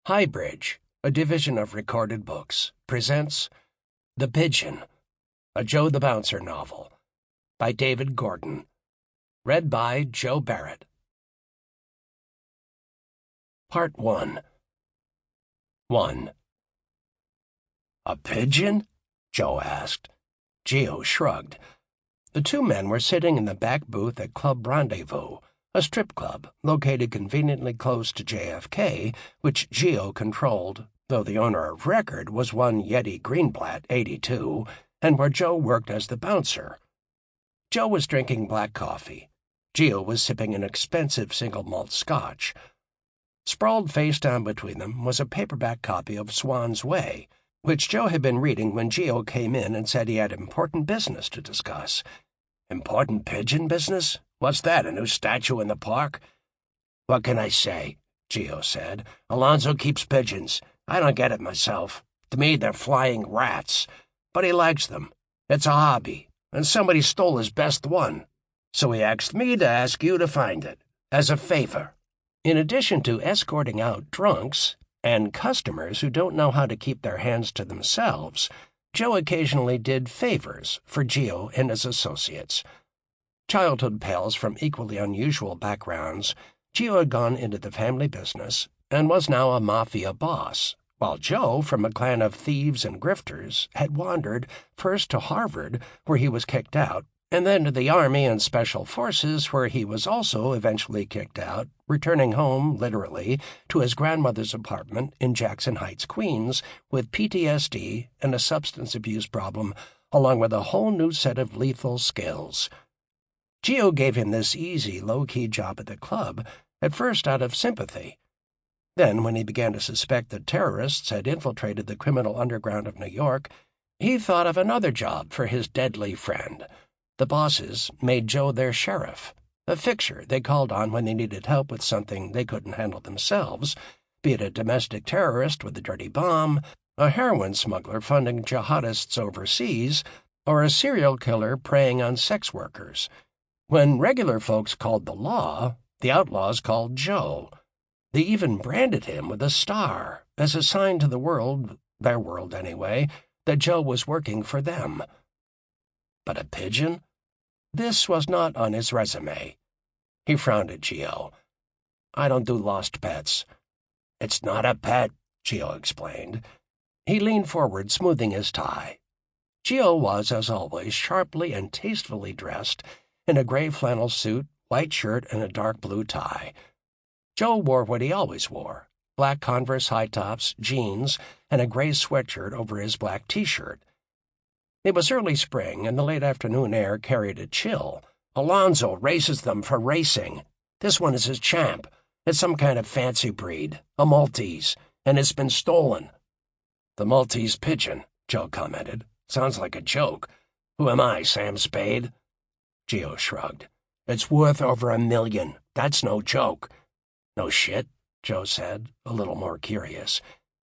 HighBridge, a division of Recorded Books, presents The Pigeon, a Joe the Bouncer novel, by David Gordon, read by Joe Barrett. Part 1. 1. "A pigeon?" Joe asked. Geo shrugged. The two men were sitting in the back booth at Club Rendezvous, a strip club located conveniently close to JFK, which Geo controlled, though the owner of record was one Yeti Greenblatt, 82, and where Joe worked as the bouncer. Joe was drinking black coffee. Geo was sipping an expensive single-malt scotch. Sprawled face down between them was a paperback copy of Swan's Way, which Joe had been reading when Geo came in and said he had important business to discuss. "Important pigeon business? What's that, a new statue in the park?" "What can I say?" Geo said. "Alonzo keeps pigeons. I don't get it myself. To me, they're flying rats. But he likes them. It's a hobby, and somebody stole his best one. So he asked me to ask you to find it, as a favor." In addition to escorting out drunks and customers who don't know how to keep their hands to themselves, Joe occasionally did favors for Geo and his associates. Childhood pals from equally unusual backgrounds, Geo had gone into the family business and was now a mafia boss, while Joe, from a clan of thieves and grifters, had wandered first to Harvard, where he was kicked out, and then to the Army and Special Forces, where he was also eventually kicked out, returning home, literally, to his grandmother's apartment in Jackson Heights, Queens, with PTSD and a substance abuse problem, along with a whole new set of lethal skills. Geo gave him this easy, low-key job at the club, at first out of sympathy. Then, when he began to suspect that terrorists had infiltrated the criminal underground of New York, he thought of another job for his deadly friend. The bosses made Joe their sheriff, a fixture they called on when they needed help with something they couldn't handle themselves, be it a domestic terrorist with a dirty bomb, a heroin smuggler funding jihadists overseas, or a serial killer preying on sex workers. When regular folks called the law, the outlaws called Joe. They even branded him with a star as a sign to the world, their world anyway, that Joe was working for them. But a pigeon? This was not on his resume. He frowned at Geo. "I don't do lost pets." "It's not a pet," Geo explained. He leaned forward, smoothing his tie. Geo was, as always, sharply and tastefully dressed in a gray flannel suit, white shirt, and a dark blue tie. Joe wore what he always wore, black Converse high-tops, jeans, and a gray sweatshirt over his black T-shirt. It was early spring, and the late afternoon air carried a chill. "Alonzo races them for racing. This one is his champ. It's some kind of fancy breed, a Maltese, and it's been stolen." "The Maltese pigeon," Joe commented. "Sounds like a joke. Who am I, Sam Spade?" Geo shrugged. "It's worth over $1 million. That's no joke." "No shit," Joe said, a little more curious.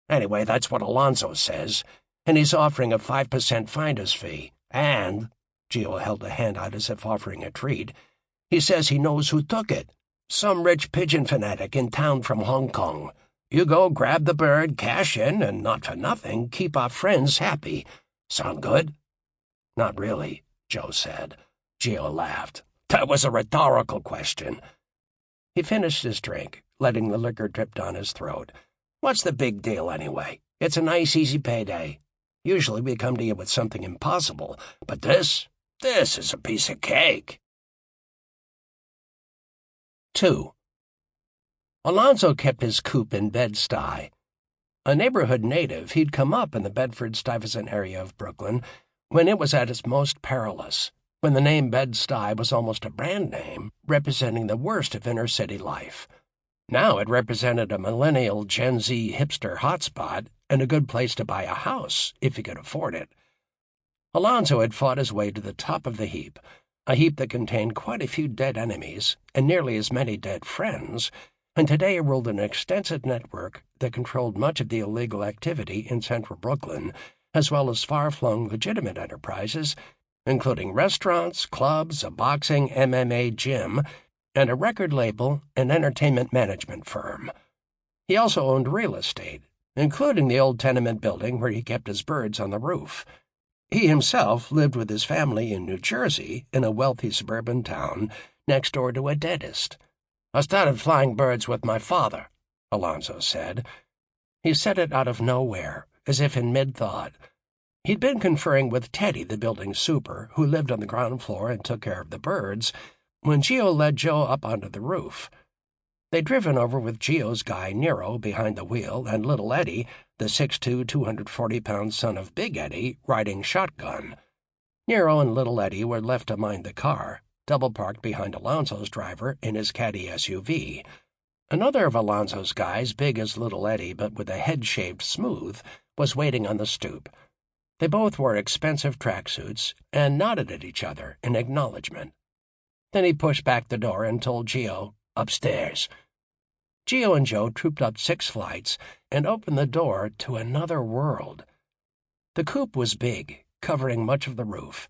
"Anyway, that's what Alonzo says, and he's offering a 5% finder's fee. And," Geo held a hand out as if offering a treat, "he says he knows who took it. Some rich pigeon fanatic in town from Hong Kong. You go grab the bird, cash in, and not for nothing, keep our friends happy. Sound good?" "Not really," Joe said. Geo laughed. "That was a rhetorical question." He finished his drink, letting the liquor drip down his throat. "What's the big deal, anyway? It's a nice, easy payday. Usually we come to you with something impossible, but this is a piece of cake." 2. Alonzo kept his coop in Bed-Stuy. A neighborhood native, he'd come up in the Bedford-Stuyvesant area of Brooklyn when it was at its most perilous, when the name Bed-Stuy was almost a brand name, representing the worst of inner-city life. Now it represented a millennial Gen Z hipster hotspot and a good place to buy a house, if he could afford it. Alonzo had fought his way to the top of the heap, a heap that contained quite a few dead enemies and nearly as many dead friends, and today ruled an extensive network that controlled much of the illegal activity in central Brooklyn, as well as far-flung legitimate enterprises, including restaurants, clubs, a boxing MMA gym, and a record label and entertainment management firm. He also owned real estate, including the old tenement building where he kept his birds on the roof. He himself lived with his family in New Jersey in a wealthy suburban town next door to a dentist. "I started flying birds with my father," Alonzo said. He said it out of nowhere, as if in mid-thought. He'd been conferring with Teddy, the building super, who lived on the ground floor and took care of the birds, when Geo led Joe up onto the roof. They'd driven over with Geo's guy Nero behind the wheel and little Eddie, the 6'2", 240-pound son of Big Eddie, riding shotgun. Nero and little Eddie were left to mind the car, double-parked behind Alonzo's driver in his caddy SUV. Another of Alonzo's guys, big as little Eddie but with a head shaved smooth, was waiting on the stoop. They both wore expensive tracksuits and nodded at each other in acknowledgement. Then he pushed back the door and told Geo, "Upstairs." Geo and Joe trooped up 6 flights and opened the door to another world. The coop was big, covering much of the roof.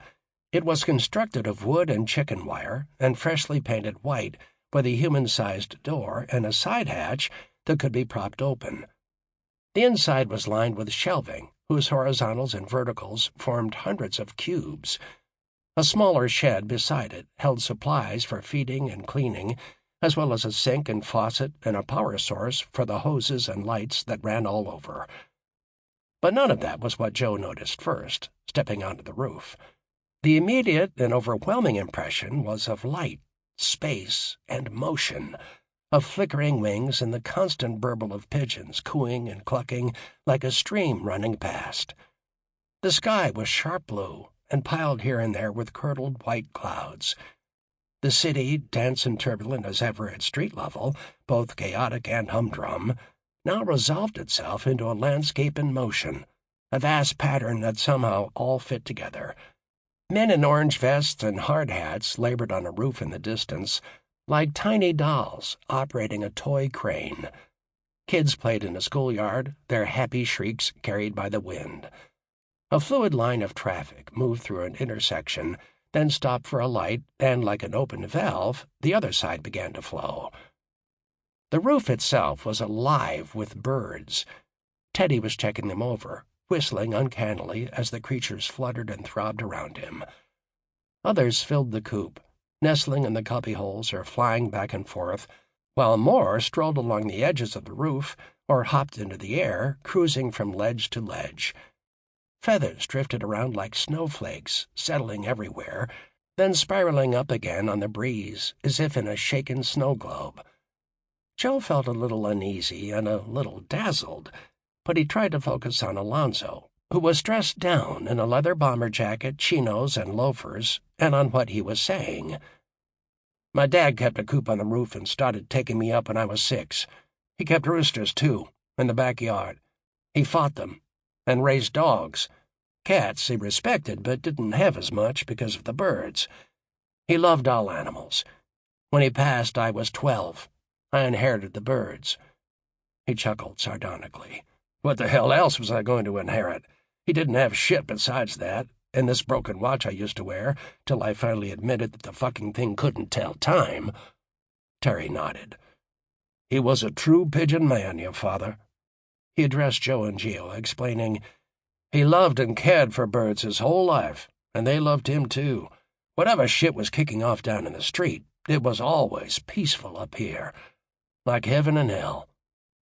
It was constructed of wood and chicken wire and freshly painted white, with a human-sized door and a side hatch that could be propped open. The inside was lined with shelving, whose horizontals and verticals formed hundreds of cubes. A smaller shed beside it held supplies for feeding and cleaning, as well as a sink and faucet and a power source for the hoses and lights that ran all over. But none of that was what Joe noticed first, stepping onto the roof. The immediate and overwhelming impression was of light, space, and motion, of flickering wings and the constant burble of pigeons cooing and clucking like a stream running past. The sky was sharp blue and piled here and there with curdled white clouds. The city, dense and turbulent as ever at street level, both chaotic and humdrum, now resolved itself into a landscape in motion, a vast pattern that somehow all fit together. Men in orange vests and hard hats labored on a roof in the distance, like tiny dolls operating a toy crane. Kids played in a schoolyard, their happy shrieks carried by the wind. A fluid line of traffic moved through an intersection, then stopped for a light, and like an open valve, the other side began to flow. The roof itself was alive with birds. Teddy was checking them over, whistling uncannily as the creatures fluttered and throbbed around him. Others filled the coop, nestling in the cubbyholes or flying back and forth, while more strolled along the edges of the roof or hopped into the air, cruising from ledge to ledge. Feathers drifted around like snowflakes, settling everywhere, then spiraling up again on the breeze as if in a shaken snow globe. Joe felt a little uneasy and a little dazzled, but he tried to focus on Alonzo, who was dressed down in a leather bomber jacket, chinos, and loafers, and on what he was saying. "My dad kept a coop on the roof and started taking me up when I was 6. He kept roosters, too, in the backyard. He fought them, and raised dogs. Cats he respected, but didn't have as much because of the birds. He loved all animals. When he passed, I was 12. I inherited the birds." He chuckled sardonically. "What the hell else was I going to inherit? He didn't have shit besides that, and this broken watch I used to wear, till I finally admitted that the fucking thing couldn't tell time." Terry nodded. "He was a true pigeon man, your father." He addressed Joe and Geo, explaining, "He loved and cared for birds his whole life, and they loved him too. Whatever shit was kicking off down in the street, it was always peaceful up here, like heaven and hell."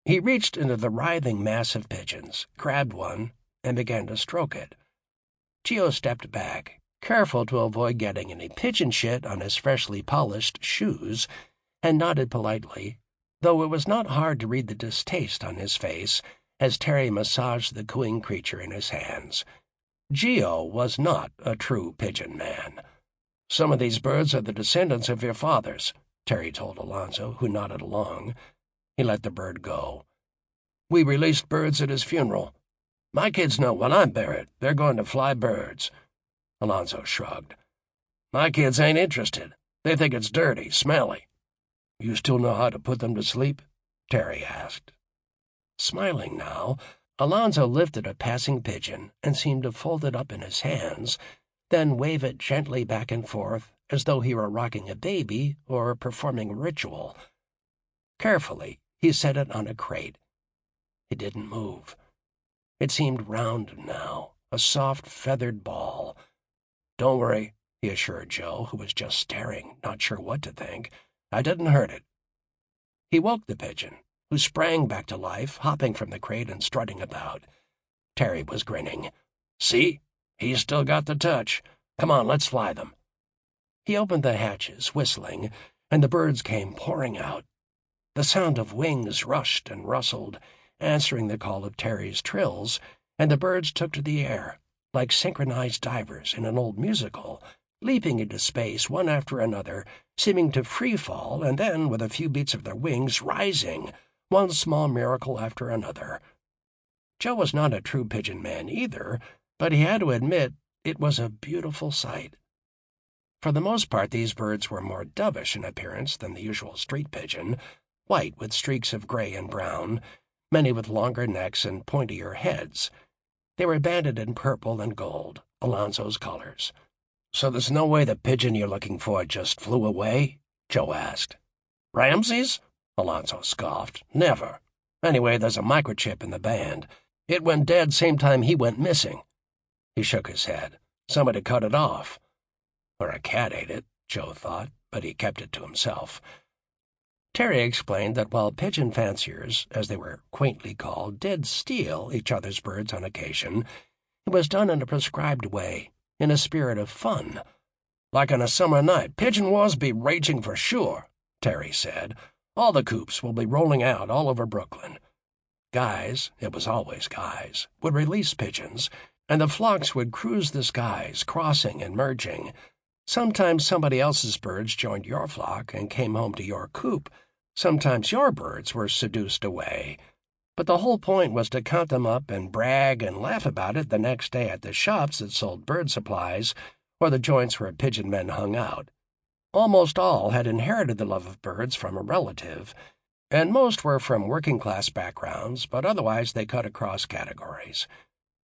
He reached into the writhing mass of pigeons, grabbed one, and began to stroke it. Geo stepped back, careful to avoid getting any pigeon shit on his freshly polished shoes, and nodded politely, though it was not hard to read the distaste on his face as Terry massaged the cooing creature in his hands. Geo was not a true pigeon man. "Some of these birds are the descendants of your fathers," Terry told Alonzo, who nodded along. He let the bird go. "We released birds at his funeral. My kids know when I'm buried, they're going to fly birds." Alonzo shrugged. "My kids ain't interested. They think it's dirty, smelly." "You still know how to put them to sleep?" Terry asked. Smiling now, Alonzo lifted a passing pigeon and seemed to fold it up in his hands, then wave it gently back and forth as though he were rocking a baby or performing a ritual. Carefully, he set it on a crate, It didn't move. It seemed round now, a soft, feathered ball. "Don't worry," he assured Joe, who was just staring, not sure what to think. "I didn't hurt it." He woke the pigeon, who sprang back to life, hopping from the crate and strutting about. Terry was grinning. "See? He's still got the touch. Come on, let's fly them." He opened the hatches, whistling, and the birds came pouring out. The sound of wings rushed and rustled, answering the call of Terry's trills, and the birds took to the air, like synchronized divers in an old musical, leaping into space one after another, seeming to free-fall, and then, with a few beats of their wings, rising, one small miracle after another. Joe was not a true pigeon man either, but he had to admit it was a beautiful sight. For the most part, these birds were more dovish in appearance than the usual street pigeon, white with streaks of gray and brown, many with longer necks and pointier heads. They were banded in purple and gold, Alonzo's colors. "So there's no way the pigeon you're looking for just flew away?" Joe asked. "Ramsey's?" Alonzo scoffed. "Never. Anyway, there's a microchip in the band. It went dead same time he went missing." He shook his head. "Somebody cut it off." Or a cat ate it, Joe thought, but he kept it to himself. Terry explained that while pigeon fanciers, as they were quaintly called, did steal each other's birds on occasion, it was done in a prescribed way, in a spirit of fun. "Like on a summer night, pigeon wars be raging for sure," Terry said. "All the coops will be rolling out all over Brooklyn. Guys, it was always guys, would release pigeons, and the flocks would cruise the skies, crossing and merging. Sometimes somebody else's birds joined your flock and came home to your coop. Sometimes your birds were seduced away. But the whole point was to count them up and brag and laugh about it the next day at the shops that sold bird supplies or the joints where pigeon men hung out. Almost all had inherited the love of birds from a relative, and most were from working-class backgrounds, but otherwise they cut across categories.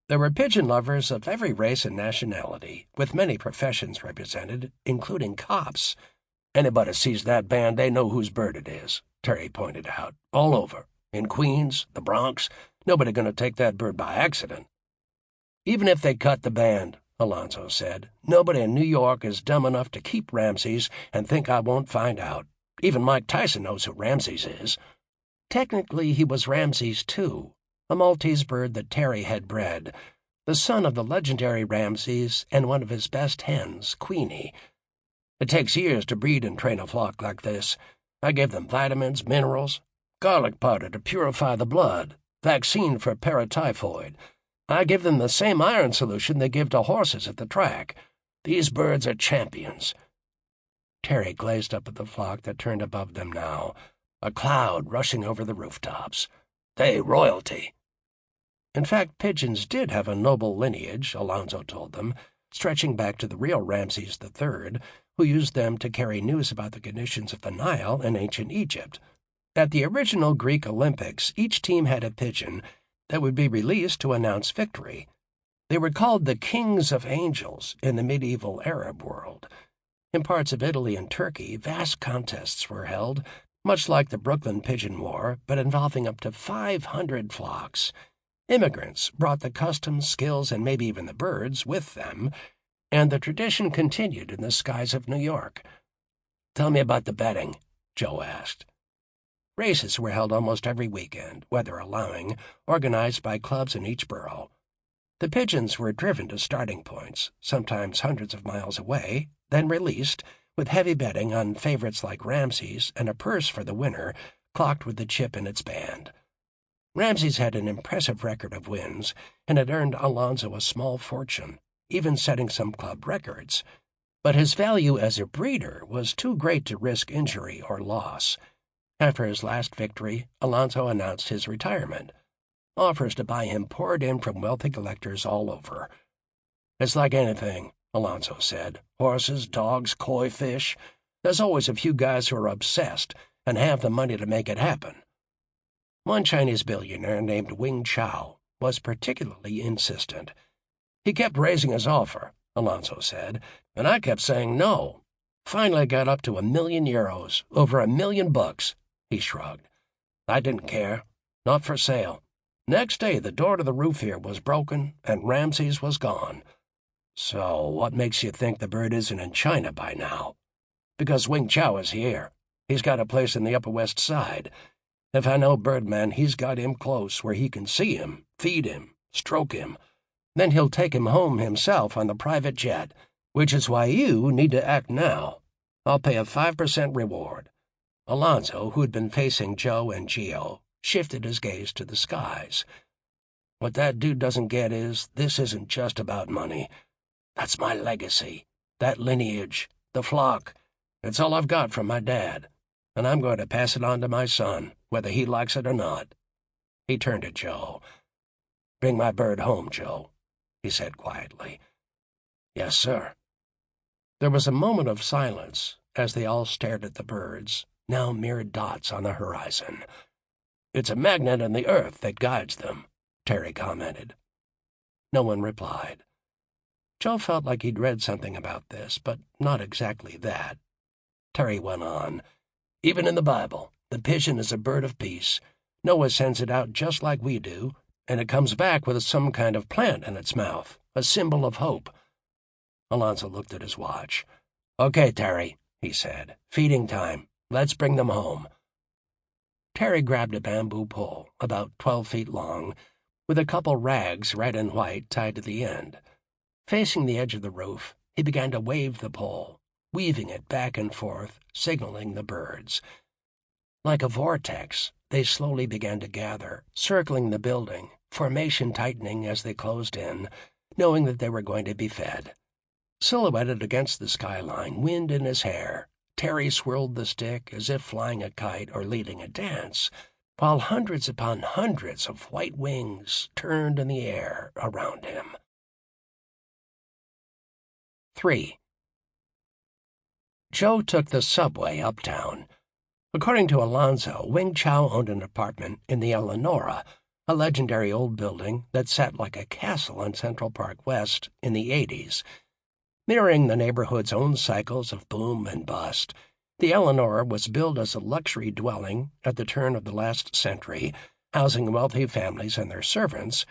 There were pigeon lovers of every race and nationality, with many professions represented, including cops. "Anybody sees that band, they know whose bird it is," Terry pointed out. "All over. In Queens, the Bronx, nobody going to take that bird by accident." "Even if they cut the band," Alonzo said, "nobody in New York is dumb enough to keep Ramsey's and think I won't find out. Even Mike Tyson knows who Ramsey's is." Technically, he was Ramsey's, too, a Maltese bird that Terry had bred, the son of the legendary Ramsey's and one of his best hens, Queenie. "It takes years to breed and train a flock like this. I give them vitamins, minerals, garlic powder to purify the blood, vaccine for paratyphoid. I give them the same iron solution they give to horses at the track. These birds are champions." Terry glazed up at the flock that turned above them now, a cloud rushing over the rooftops. "They royalty." In fact, pigeons did have a noble lineage, Alonzo told them, stretching back to the real Ramses III, who used them to carry news about the conditions of the Nile in ancient Egypt. At the original Greek Olympics, each team had a pigeon that would be released to announce victory. They were called the Kings of Angels in the medieval Arab world. In parts of Italy and Turkey, vast contests were held, much like the Brooklyn Pigeon War, but involving up to 500 flocks. Immigrants brought the customs, skills, and maybe even the birds with them, and the tradition continued in the skies of New York. "Tell me about the betting," Joe asked. Races were held almost every weekend, weather allowing, organized by clubs in each borough. The pigeons were driven to starting points, sometimes hundreds of miles away, then released, with heavy betting on favorites like Ramsey's and a purse for the winner, clocked with the chip in its band. Ramsey's had an impressive record of wins, and had earned Alonzo a small fortune, even setting some club records. But his value as a breeder was too great to risk injury or loss. After his last victory, Alonzo announced his retirement. Offers to buy him poured in from wealthy collectors all over. "It's like anything," Alonzo said. "Horses, dogs, koi fish. There's always a few guys who are obsessed and have the money to make it happen." One Chinese billionaire named Wing Chao was particularly insistent. "He kept raising his offer," Alonzo said, "and I kept saying no. Finally got up to €1,000,000, over $1,000,000. He shrugged. "I didn't care. Not for sale. Next day, the door to the roof here was broken, and Ramses was gone. So what makes you think the bird isn't in China by now? Because Wing Chao is here. He's got a place in the Upper West Side. If I know Birdman, he's got him close where he can see him, feed him, stroke him. Then he'll take him home himself on the private jet, which is why you need to act now. I'll pay a 5% reward." Alonzo, who'd been facing Joe and Gio, shifted his gaze to the skies. "What that dude doesn't get is, this isn't just about money. That's my legacy, that lineage, the flock. It's all I've got from my dad, and I'm going to pass it on to my son, whether he likes it or not." He turned to Joe. "Bring my bird home, Joe," he said quietly. "Yes, sir." There was a moment of silence as they all stared at the birds, now mere dots on the horizon. "It's a magnet in the earth that guides them," Terry commented. No one replied. Joe felt like he'd read something about this, but not exactly that. Terry went on. "Even in the Bible, the pigeon is a bird of peace. Noah sends it out just like we do, and it comes back with some kind of plant in its mouth, a symbol of hope." Alonzo looked at his watch. "Okay, Terry," he said. "Feeding time. Let's bring them home." Terry grabbed a bamboo pole, about 12 feet long, with a couple rags red and white tied to the end. Facing the edge of the roof, he began to wave the pole, weaving it back and forth, signaling the birds. Like a vortex, they slowly began to gather, circling the building, formation tightening as they closed in, knowing that they were going to be fed. Silhouetted against the skyline, wind in his hair, Terry swirled the stick as if flying a kite or leading a dance, while hundreds upon hundreds of white wings turned in the air around him. 3. Joe took the subway uptown. According to Alonzo, Wing Chao owned an apartment in the Eleonora, a legendary old building that sat like a castle on Central Park West in the 80s. Mirroring the neighborhood's own cycles of boom and bust, the Eleonora was built as a luxury dwelling at the turn of the last century, housing wealthy families and their servants,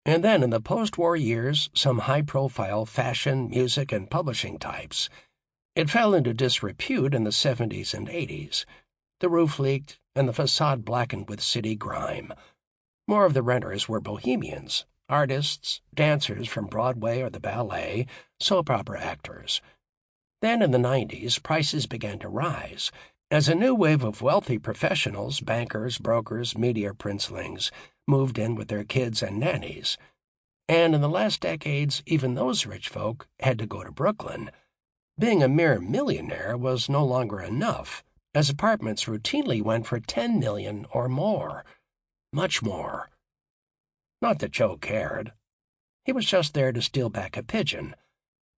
and then in the post-war years some high-profile fashion, music, and publishing types. It fell into disrepute in the 70s and 80s. The roof leaked, and the facade blackened with city grime. More of the renters were bohemians, artists, dancers from Broadway or the ballet, soap opera actors. Then in the 90s, prices began to rise, as a new wave of wealthy professionals, bankers, brokers, media princelings, moved in with their kids and nannies. And in the last decades, even those rich folk had to go to Brooklyn. Being a mere millionaire was no longer enough, as apartments routinely went for $10 million or more. Much more. Not that Joe cared. He was just there to steal back a pigeon.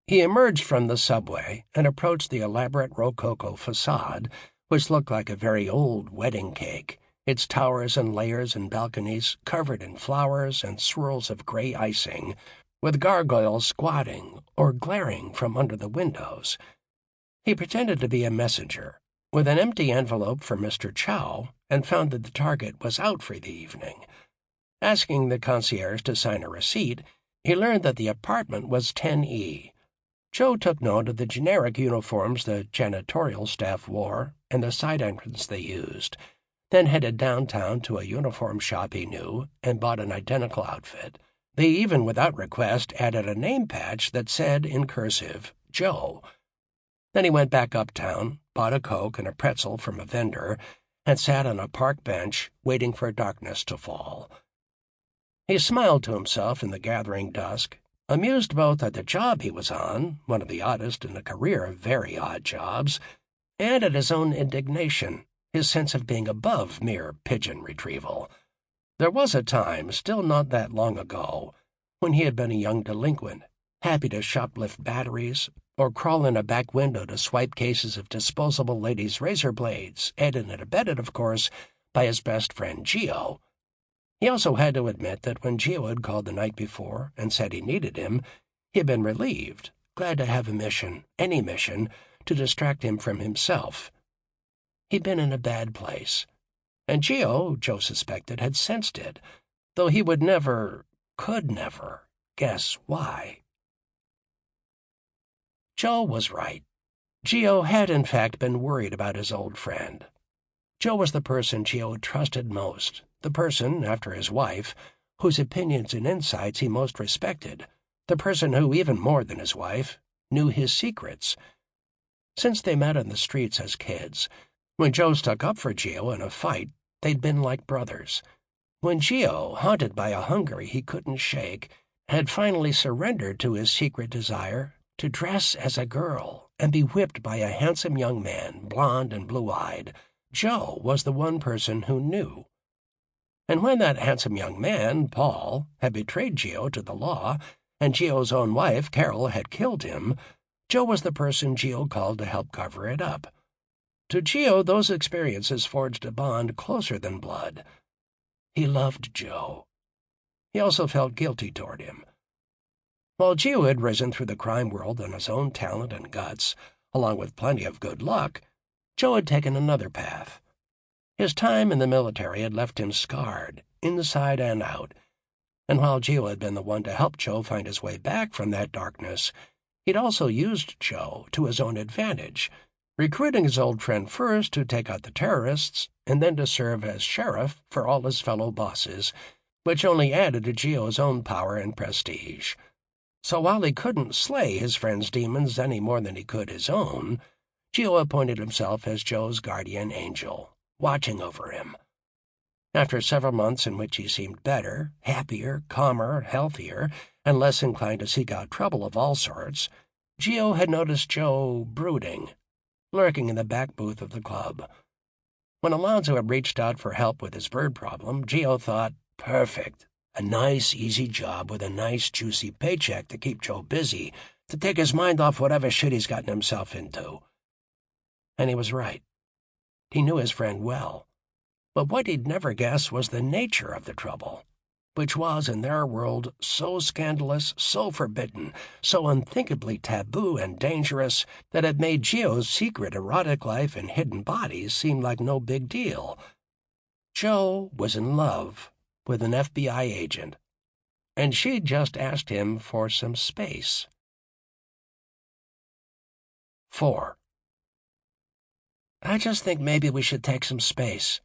He emerged from the subway and approached the elaborate rococo facade, which looked like a very old wedding cake, its towers and layers and balconies covered in flowers and swirls of gray icing, with gargoyles squatting or glaring from under the windows. He pretended to be a messenger, with an empty envelope for Mr. Chow, and found that the target was out for the evening. Asking the concierge to sign a receipt, he learned that the apartment was 10E. Joe took note of the generic uniforms the janitorial staff wore and the side entrance they used, then headed downtown to a uniform shop he knew and bought an identical outfit. They even, without request, added a name patch that said, in cursive, Joe. Then he went back uptown, bought a Coke and a pretzel from a vendor, and sat on a park bench waiting for darkness to fall. He smiled to himself in the gathering dusk, amused both at the job he was on, one of the oddest in a career of very odd jobs, and at his own indignation, his sense of being above mere pigeon retrieval. There was a time, still not that long ago, when he had been a young delinquent, happy to shoplift batteries or crawl in a back window to swipe cases of disposable ladies' razor blades, aided and abetted, of course, by his best friend Gio. He also had to admit that when Gio had called the night before and said he needed him, he had been relieved, glad to have a mission, any mission, to distract him from himself. He'd been in a bad place, and Gio, Joe suspected, had sensed it. though he could never, guess why. Joe was right. Gio had in fact been worried about his old friend. Joe was the person Gio trusted most, the person, after his wife, whose opinions and insights he most respected, the person who, even more than his wife, knew his secrets. Since they met on the streets as kids, when Joe stuck up for Gio in a fight, they'd been like brothers. When Gio, haunted by a hunger he couldn't shake, had finally surrendered to his secret desire to dress as a girl and be whipped by a handsome young man, blond and blue-eyed, Joe was the one person who knew. And when that handsome young man, Paul, had betrayed Gio to the law, and Gio's own wife, Carol, had killed him, Joe was the person Gio called to help cover it up. To Gio, those experiences forged a bond closer than blood. He loved Joe. He also felt guilty toward him. While Gio had risen through the crime world on his own talent and guts, along with plenty of good luck, Joe had taken another path. His time in the military had left him scarred, inside and out, and while Gio had been the one to help Joe find his way back from that darkness, he'd also used Joe to his own advantage, recruiting his old friend first to take out the terrorists and then to serve as sheriff for all his fellow bosses, which only added to Gio's own power and prestige. So while he couldn't slay his friend's demons any more than he could his own, Gio appointed himself as Joe's guardian angel, watching over him. After several months in which he seemed better, happier, calmer, healthier, and less inclined to seek out trouble of all sorts, Gio had noticed Joe brooding, lurking in the back booth of the club. When Alonzo had reached out for help with his bird problem, Gio thought, perfect. A nice, easy job with a nice, juicy paycheck to keep Joe busy, to take his mind off whatever shit he's gotten himself into. And he was right. He knew his friend well. But what he'd never guessed was the nature of the trouble, which was, in their world, so scandalous, so forbidden, so unthinkably taboo and dangerous that it made Gio's secret erotic life in hidden bodies seem like no big deal. Joe was in love with an FBI agent, and she'd just asked him for some space. 4. I just think maybe we should take some space.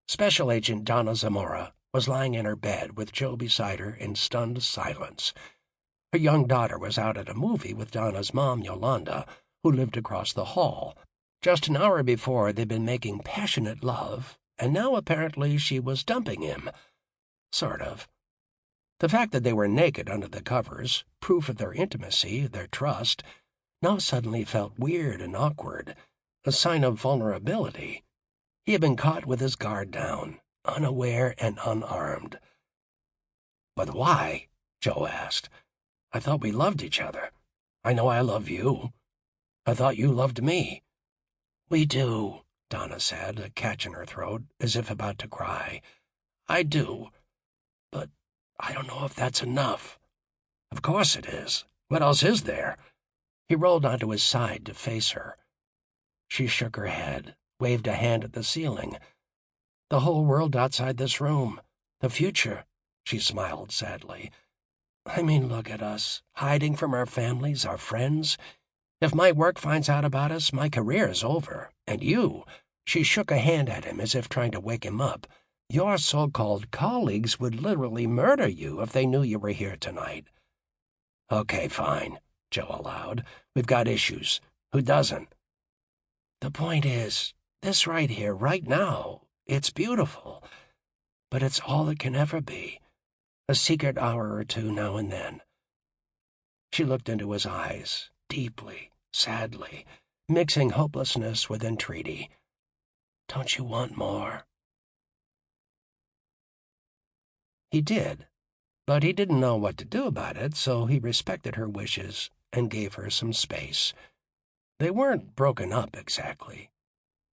Special Agent Donna Zamora was lying in her bed with Joe beside her in stunned silence. Her young daughter was out at a movie with Donna's mom, Yolanda, who lived across the hall. Just an hour before, they'd been making passionate love, and now apparently she was dumping him. Sort of. The fact that they were naked under the covers, proof of their intimacy, their trust, now suddenly felt weird and awkward, a sign of vulnerability. He had been caught with his guard down, unaware and unarmed. "But why?" Joe asked. "I thought we loved each other. I know I love you. I thought you loved me." "We do," Donna said, a catch in her throat, as if about to cry. "I do. But I don't know if that's enough." "Of course it is. What else is there?" He rolled onto his side to face her. She shook her head, waved a hand at the ceiling. "The whole world outside this room. The future," she smiled sadly. "I mean, look at us, hiding from our families, our friends. If my work finds out about us, my career's over. And you," she shook a hand at him as if trying to wake him up, "your so-called colleagues would literally murder you if they knew you were here tonight." "Okay, fine," Joe allowed. "We've got issues. Who doesn't?" "The point is, this right here, right now, it's beautiful. But it's all it can ever be. A secret hour or two now and then." She looked into his eyes, deeply, sadly, mixing hopelessness with entreaty. "Don't you want more?" He did, but he didn't know what to do about it, so he respected her wishes and gave her some space. They weren't broken up exactly.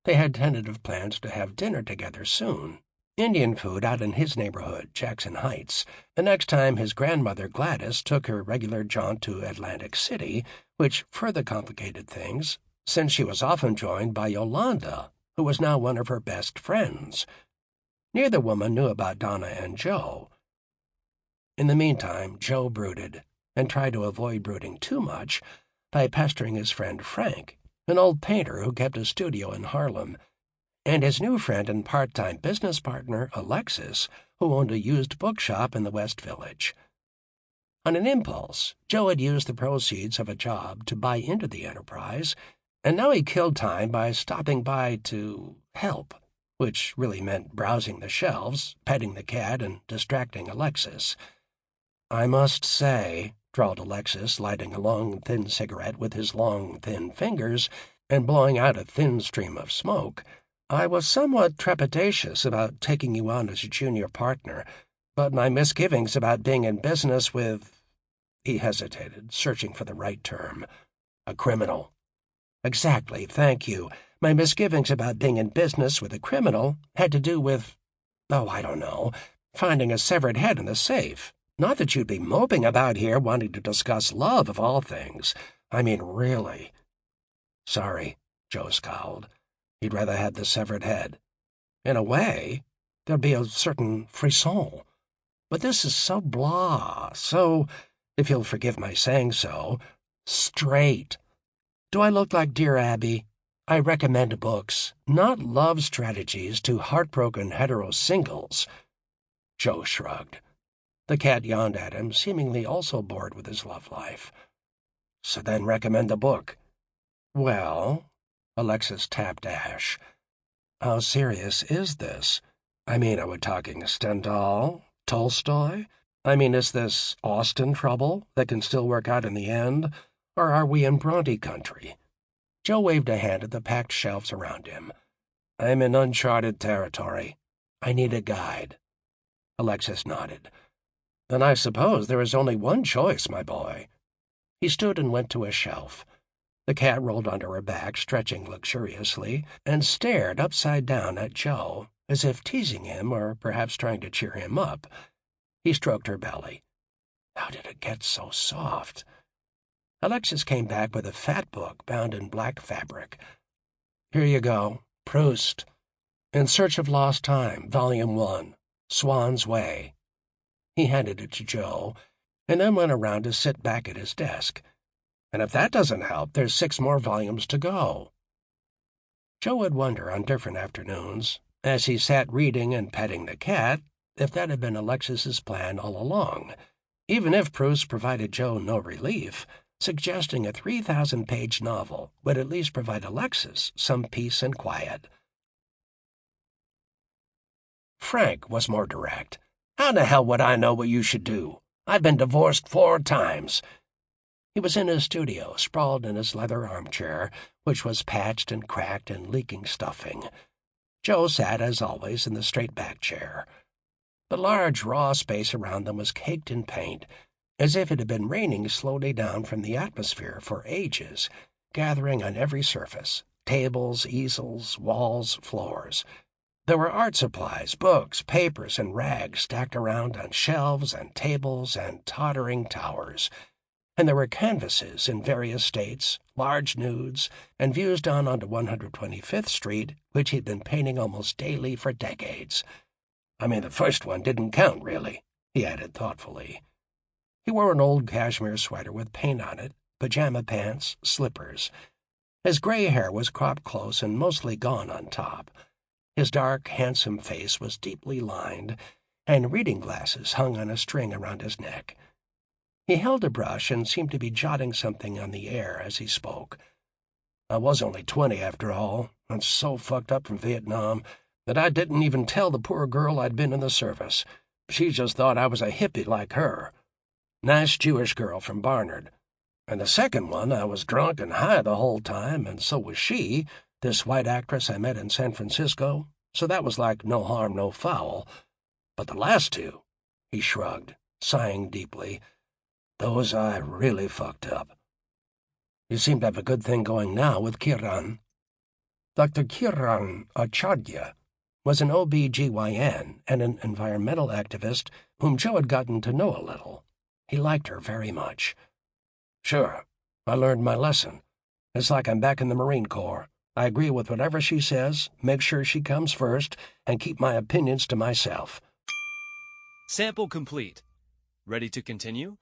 They had tentative plans to have dinner together soon. Indian food out in his neighborhood, Jackson Heights, the next time his grandmother Gladys took her regular jaunt to Atlantic City, which further complicated things, since she was often joined by Yolanda, who was now one of her best friends. Neither woman knew about Donna and Joe. In the meantime, Joe brooded, and tried to avoid brooding too much by pestering his friend Frank, an old painter who kept a studio in Harlem, and his new friend and part-time business partner, Alexis, who owned a used bookshop in the West Village. On an impulse, Joe had used the proceeds of a job to buy into the enterprise, and now he killed time by stopping by to help, which really meant browsing the shelves, petting the cat, and distracting Alexis. "I must say," drawled Alexis, lighting a long, thin cigarette with his long, thin fingers and blowing out a thin stream of smoke, "I was somewhat trepidatious about taking you on as a junior partner, but my misgivings about being in business with—" He hesitated, searching for the right term. "A criminal." "Exactly, thank you. My misgivings about being in business with a criminal had to do with, I don't know, finding a severed head in the safe. Not that you'd be moping about here wanting to discuss love of all things. I mean, really." "Sorry," Joe scowled. He'd rather have the severed head. In a way, there'd be a certain frisson. But this is so blah, so, if you'll forgive my saying so, straight. Do I look like Dear Abby? I recommend books, not love strategies to heartbroken hetero singles." Joe shrugged. The cat yawned at him, seemingly also bored with his love life. "So then recommend the book." "Well," Alexis tapped Ash, "how serious is this? I mean, are we talking Stendhal, Tolstoy? I mean, is this Austen trouble that can still work out in the end, or are we in Bronte country?" Joe waved a hand at the packed shelves around him. "I'm in uncharted territory. I need a guide." Alexis nodded. "Then I suppose there is only one choice, my boy." He stood and went to a shelf. The cat rolled onto her back, stretching luxuriously, and stared upside down at Joe, as if teasing him or perhaps trying to cheer him up. He stroked her belly. How did it get so soft? Alexis came back with a fat book bound in black fabric. "Here you go. Proust. In Search of Lost Time, Volume 1. Swan's Way." He handed it to Joe, and then went around to sit back at his desk. "And if that doesn't help, there's 6 more volumes to go." Joe would wonder on different afternoons, as he sat reading and petting the cat, if that had been Alexis's plan all along, even if Proust provided Joe no relief. Suggesting a 3,000-page novel would at least provide Alexis some peace and quiet. Frank was more direct. "How the hell would I know what you should do? I've been divorced 4 times. He was in his studio, sprawled in his leather armchair, which was patched and cracked and leaking stuffing. Joe sat, as always, in the straight-back chair. The large, raw space around them was caked in paint, as if it had been raining slowly down from the atmosphere for ages, gathering on every surface, tables, easels, walls, floors. There were art supplies, books, papers, and rags stacked around on shelves and tables and tottering towers. And there were canvases in various states, large nudes, and views down onto 125th Street, which he'd been painting almost daily for decades. I mean, the first one didn't count, really, he added thoughtfully. He wore an old cashmere sweater with paint on it, pajama pants, slippers. His gray hair was cropped close and mostly gone on top. His dark, handsome face was deeply lined, and reading glasses hung on a string around his neck. He held a brush and seemed to be jotting something on the air as he spoke. "I was only 20 after all, and so fucked up from Vietnam that I didn't even tell the poor girl I'd been in the service. She just thought I was a hippie like her. Nice Jewish girl from Barnard. And the second one, I was drunk and high the whole time, and so was she, this white actress I met in San Francisco, so that was like no harm, no foul. But the last 2, he shrugged, sighing deeply, those I really fucked up. You seem to have a good thing going now with Kiran." Dr. Kiran Acharya was an OB-GYN and an environmental activist whom Joe had gotten to know a little. He liked her very much. "Sure, I learned my lesson. It's like I'm back in the Marine Corps. I agree with whatever she says, make sure she comes first, and keep my opinions to myself. Sample complete. Ready to continue?